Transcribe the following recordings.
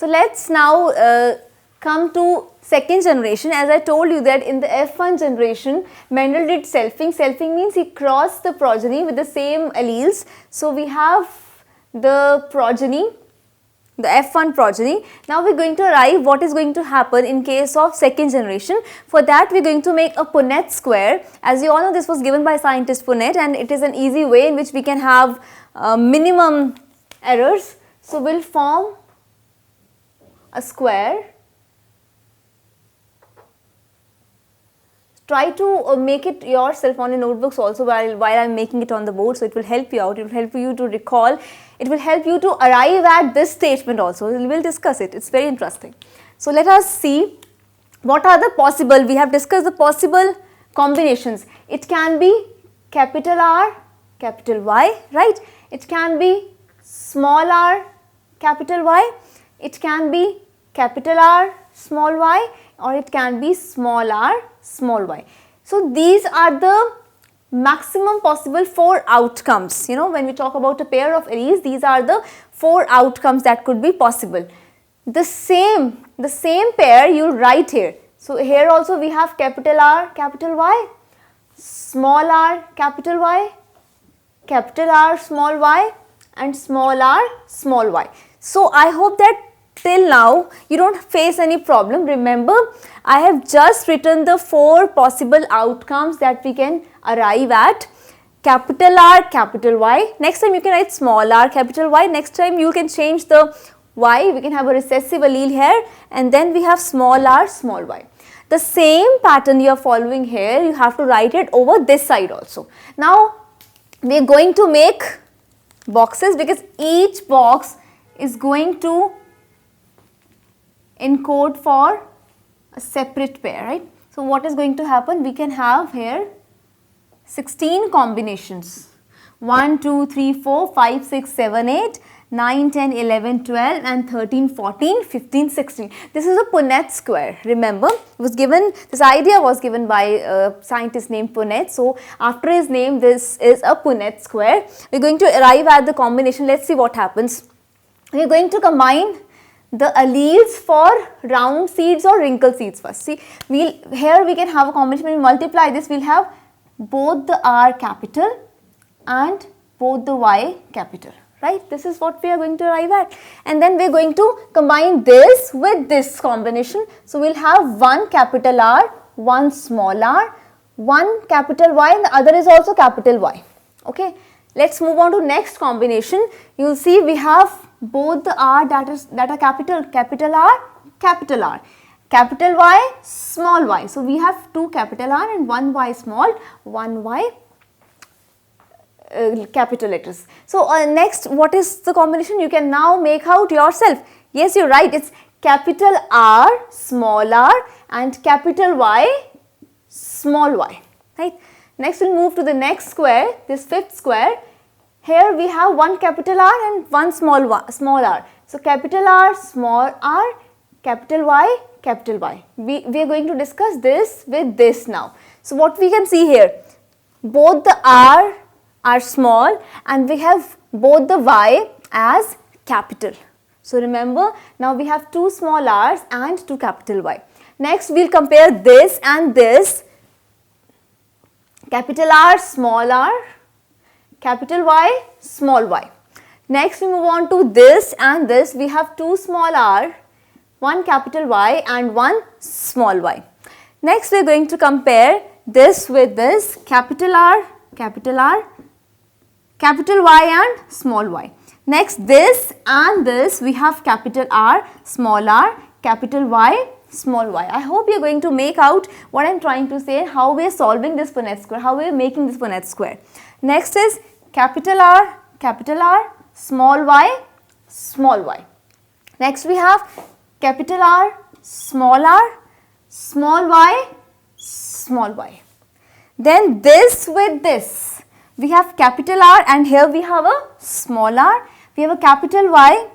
So let's now come to second generation. As I told you that in the F1 generation, Mendel did selfing. Selfing means he crossed the progeny with the same alleles. So we have the progeny, the F1 progeny. Now we are going to arrive what is going to happen in case of second generation. For that we are going to make a Punnett square. As you all know, this was given by scientist Punnett, and it is an easy way in which we can have minimum errors. So we will form a square. Try to make it yourself on your notebooks also while I am making it on the board, so it will help you out, it will help you to recall, it will help you to arrive at this statement also. We will discuss it, it is very interesting. So let us see what are the possible, we have discussed the possible combinations. It can be capital R, capital Y, right? It can be small r, capital Y, it can be capital R, small y, or it can be small r, small y. So these are the maximum possible 4 outcomes. You know, when we talk about a pair of arrays, these are the 4 outcomes that could be possible. The same pair you write here. So here also we have capital R, capital Y, small r, capital Y, capital R, small y, and small r, small y. So I hope that till now you don't face any problem. Remember, I have just written the 4 possible outcomes that we can arrive at. Capital R, capital Y. Next time you can write small r, capital Y. Next time you can change the Y. We can have a recessive allele here, and then we have small r, small y. The same pattern you are following here, you have to write it over this side also. Now we are going to make boxes, because each box is going to encode for a separate pair, right? So what is going to happen? We can have here 16 combinations. 1, 2, 3, 4, 5, 6, 7, 8, 9, 10, 11, 12 and 13, 14, 15, 16. This is a Punnett square. Remember, it was given, this idea was given by a scientist named Punnett. So after his name, this is a Punnett square. We are going to arrive at the combination. Let's see what happens. We are going to combine the alleles for round seeds or wrinkle seeds first. See, here we can have a combination. When we multiply this, we will have both the R capital and both the Y capital, right? This is what we are going to arrive at. And then we are going to combine this with this combination. So we will have one capital R, one small r, one capital Y, and the other is also capital Y. Okay. Let's move on to next combination. You will see we have both the R that are capital, capital R, capital R, capital Y, small y. So we have 2 capital R and 1 Y small, 1 Y capital letters. So next, what is the combination? You can now make out yourself. Yes, you're right. It's capital R, small r, and capital Y, small y. Right. Next, we'll move to the next square, this 5th square. Here we have 1 capital R and 1 small r. So capital R, small r, capital Y, capital Y. We are going to discuss this with this now. So what we can see here, both the R are small and we have both the Y as capital. So remember, now we have 2 small r's and 2 capital Y. Next, we will compare this and this. Capital R, small r, capital Y, small y. Next, we move on to this and this. We have 2 small r, 1 capital Y and 1 small y. Next, we are going to compare this with this, capital R, capital Y and small y. Next, this and this, we have capital R, small r, capital Y, small y. I hope you are going to make out what I am trying to say, how we are solving this Punnett square, how we are making this Punnett square. Next is capital R, small y, small y. Next we have capital R, small y, small y. Then this with this, we have capital R and here we have a small r, we have a capital Y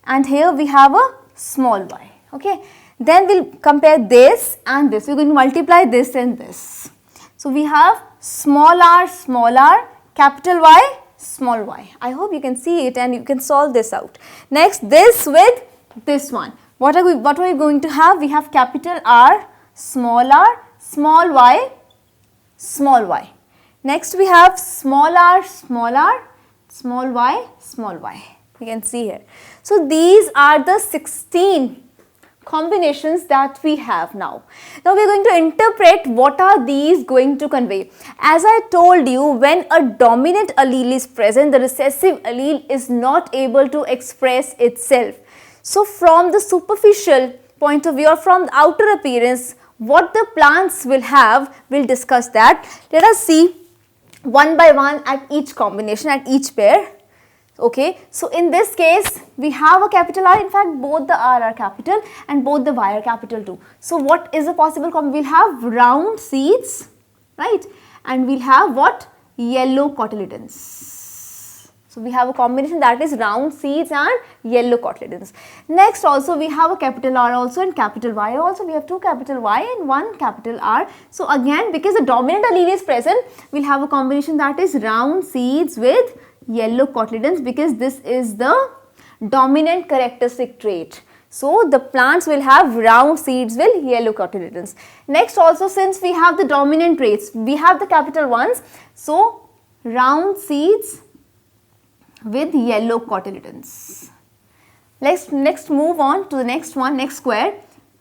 and here we have a small y. Okay. Then we will compare this and this. We are going to multiply this and this. So we have small r, capital Y, small y. I hope you can see it and you can solve this out. Next, this with This one. What are we going to have? We have capital R, small y, small y. Next we have small r, small y, small y. You can see here. So these are the 16 combinations that we have now. Now we are going to interpret what are these going to convey. As I told you, when a dominant allele is present, the recessive allele is not able to express itself. So from the superficial point of view or from the outer appearance, what the plants will have, we'll discuss that. Let us see one by one at each combination, at each pair. Okay, so in this case we have a capital R. In fact, both the R are capital and both the Y are capital too. So what is a possible combination? We'll have round seeds, right, and we'll have what? Yellow cotyledons. So we have a combination that is round seeds and yellow cotyledons. Next also we have a capital R also and capital Y also. We have two capital Y and one capital R. So again, because the dominant allele is present, we'll have a combination that is round seeds with yellow cotyledons, because this is the dominant characteristic trait. So the plants will have round seeds with yellow cotyledons. Next also, since we have the dominant traits, we have the capital ones. So round seeds with yellow cotyledons. Next move on to the next one, next square.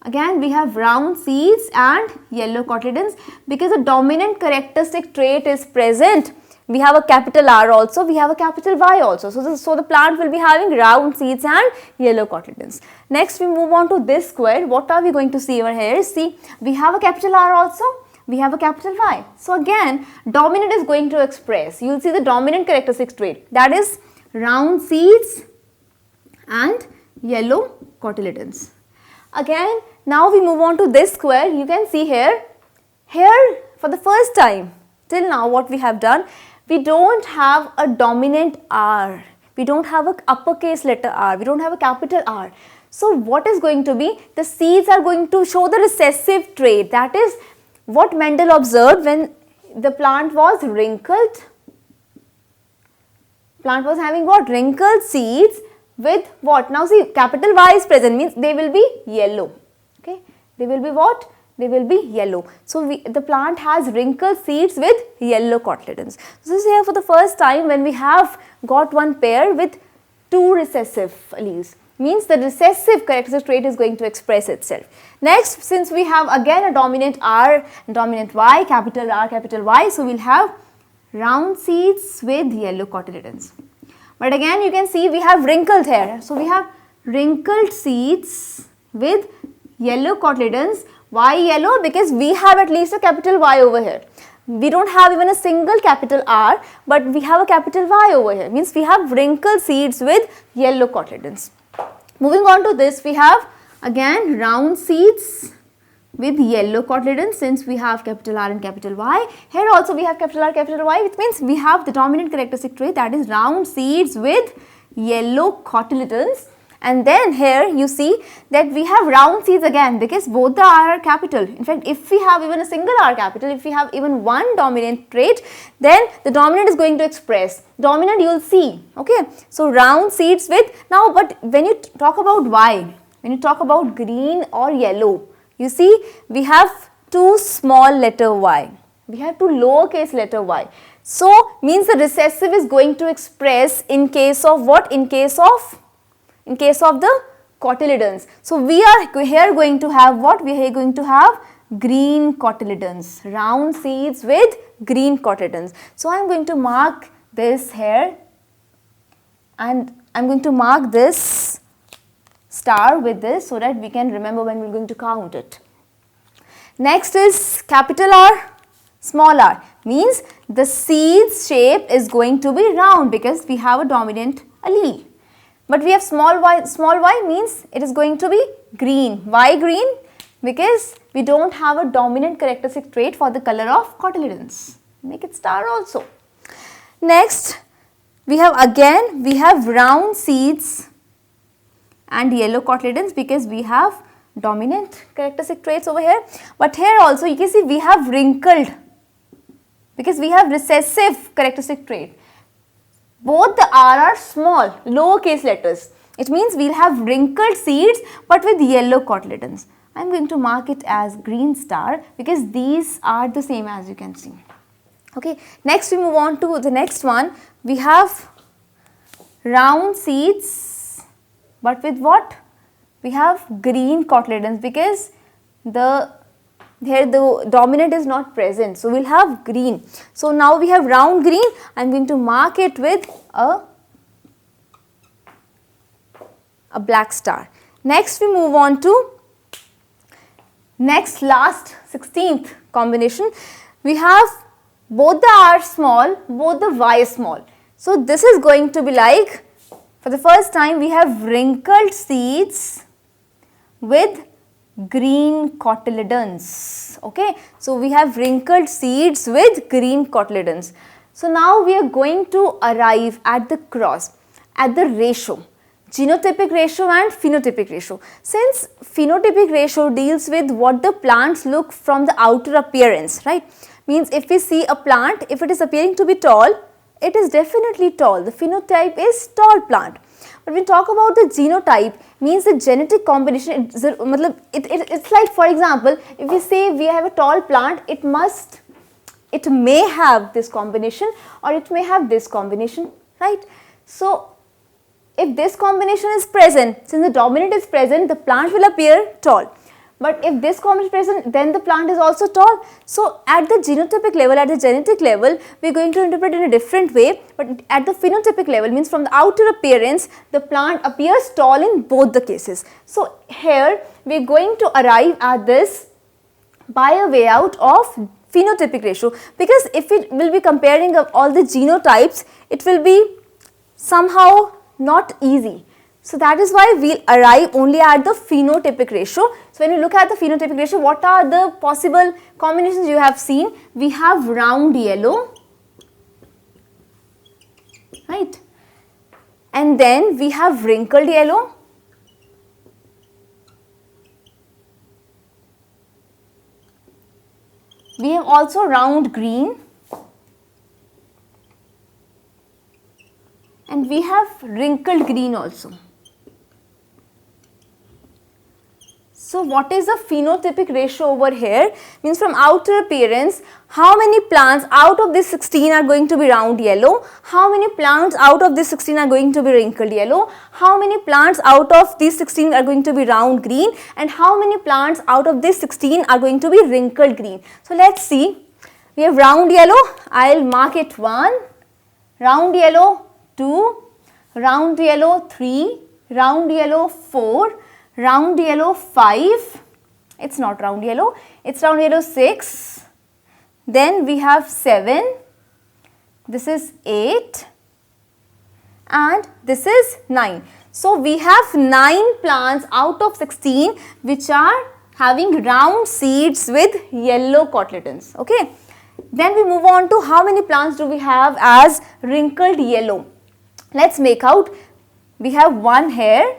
Again we have round seeds and yellow cotyledons, because the dominant characteristic trait is present. We have a capital R also, we have a capital Y also. So the plant will be having round seeds and yellow cotyledons. Next we move on to this square. What are we going to see over here? See, we have a capital R also, we have a capital Y. So again, dominant is going to express. You will see the dominant characteristic trait, that is round seeds and yellow cotyledons. Again, now we move on to this square. You can see here for the first time till now what we have done, we don't have a dominant R, we don't have an uppercase letter R, we don't have a capital R. So what is going to be? The seeds are going to show the recessive trait, that is what Mendel observed when the plant was wrinkled. Plant was having what? Wrinkled seeds with what? Now see, capital Y is present, means they will be yellow. Okay, they will be what? They will be yellow. So the plant has wrinkled seeds with yellow cotyledons. So this is here for the first time when we have got one pair with two recessive alleles, means the recessive characteristic trait is going to express itself. Next, since we have again a dominant R and dominant Y, capital R, capital Y, so we'll have round seeds with yellow cotyledons. But again you can see we have wrinkled here. So we have wrinkled seeds with yellow cotyledons. Why yellow? Because we have at least a capital Y over here. We don't have even a single capital R, but we have a capital Y over here. Means we have wrinkled seeds with yellow cotyledons. Moving on to this, we have again round seeds with yellow cotyledons, since we have capital R and capital Y. Here also we have capital R, capital Y, which means we have the dominant characteristic trait, that is round seeds with yellow cotyledons. And then here you see that we have round seeds again, because both the R are capital. In fact, if we have even a single R capital, if we have even one dominant trait, then the dominant is going to express. Dominant you will see, okay. So round seeds with, now but when you talk about Y, when you talk about green or yellow, you see we have two small letter Y, we have two lowercase letter y. So means the recessive is going to express in case of what? In case of the cotyledons. So we are here going to have what? We are going to have green cotyledons, round seeds with green cotyledons. So I am going to mark this here, and I am going to mark this star with this so that we can remember when we are going to count it. Next is capital R, small r, means the seed's shape is going to be round because we have a dominant allele. But we have small y means it is going to be green. Why green? Because we don't have a dominant characteristic trait for the color of cotyledons. Make it star also. Next, we have round seeds and yellow cotyledons because we have dominant characteristic traits over here. But here also you can see we have wrinkled because we have recessive characteristic trait. Both the R are small, lowercase letters. It means we'll have wrinkled seeds but with yellow cotyledons. I'm going to mark it as green star because these are the same as you can see. Okay, next we move on to the next one. We have round seeds but with what? We have green cotyledons because here the dominant is not present, so we'll have green. So now we have round green. I'm going to mark it with a black star. Next we move on to last 16th combination. We have both the R small, both the Y small. So this is going to be like, for the first time we have wrinkled seeds with green cotyledons. Okay, so we have wrinkled seeds with green cotyledons. So now we are going to arrive at the cross, at the ratio, genotypic ratio and phenotypic ratio. Since phenotypic ratio deals with what the plants look from the outer appearance, right? Means if we see a plant, if it is appearing to be tall, it is definitely tall. The phenotype is tall plant. But when we talk about the genotype, means the genetic combination, it's like, for example, if we say we have a tall plant, it may have this combination or it may have this combination, right? So if this combination is present, since the dominant is present, the plant will appear tall. But if this combination is present, then the plant is also tall. So at the genotypic level, at the genetic level, we are going to interpret in a different way. But at the phenotypic level, means from the outer appearance, the plant appears tall in both the cases. So here we are going to arrive at this by a way out of phenotypic ratio, because if we will be comparing all the genotypes, it will be somehow not easy. So that is why we will arrive only at the phenotypic ratio. So when you look at the phenotypic ratio, what are the possible combinations you have seen? We have round yellow, right? And then we have wrinkled yellow. We have also round green. And we have wrinkled green also. So what is the phenotypic ratio over here? Means from outer appearance, how many plants out of this 16 are going to be round yellow? How many plants out of this 16 are going to be wrinkled yellow? How many plants out of these 16 are going to be round green? And how many plants out of this 16 are going to be wrinkled green? So let's see. We have round yellow. I'll mark it 1, round yellow 2, round yellow 3, round yellow 4, round yellow 5, it's not round yellow, it's round yellow 6, then we have 7, this is 8 and this is 9. So we have 9 plants out of 16 which are having round seeds with yellow cotyledons. Okay. Then we move on to how many plants do we have as wrinkled yellow. Let's make out. We have 1 here,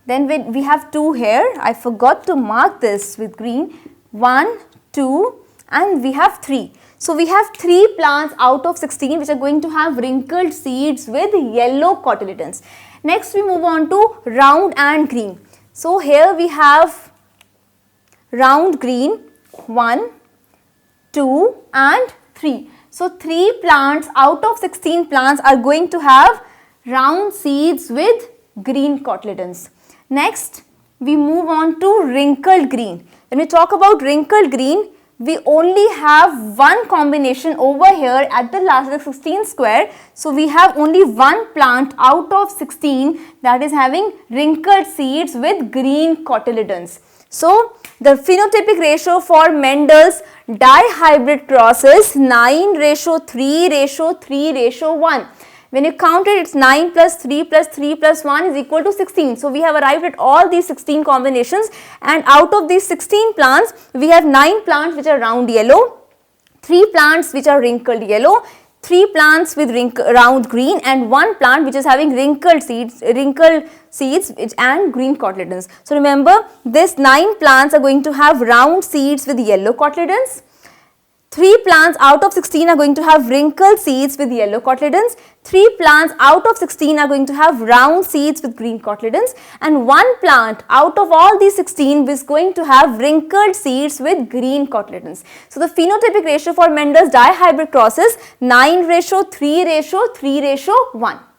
then we have 2 here. I forgot to mark this with green. 1, 2 and we have 3. So we have 3 plants out of 16 which are going to have wrinkled seeds with yellow cotyledons. Next we move on to round and green. So here we have round green 1, 2 and 3. So 3 plants out of 16 plants are going to have round seeds with green cotyledons. Next we move on to wrinkled green. When we talk about wrinkled green, we only have one combination over here at the last 16 square. So we have only one plant out of 16 that is having wrinkled seeds with green cotyledons. So the phenotypic ratio for Mendel's dihybrid cross is 9:3:3:1. When you count it, it's 9 plus 3 plus 3 plus 1 is equal to 16. So we have arrived at all these 16 combinations, and out of these 16 plants, we have 9 plants which are round yellow, 3 plants which are wrinkled yellow, 3 plants with round green, and 1 plant which is having wrinkled seeds and green cotyledons. So remember, this 9 plants are going to have round seeds with yellow cotyledons. 3 plants out of 16 are going to have wrinkled seeds with yellow cotyledons. 3 plants out of 16 are going to have round seeds with green cotyledons, and 1 plant out of all these 16 is going to have wrinkled seeds with green cotyledons. So the phenotypic ratio for Mendel's dihybrid cross is 9:3:3:1.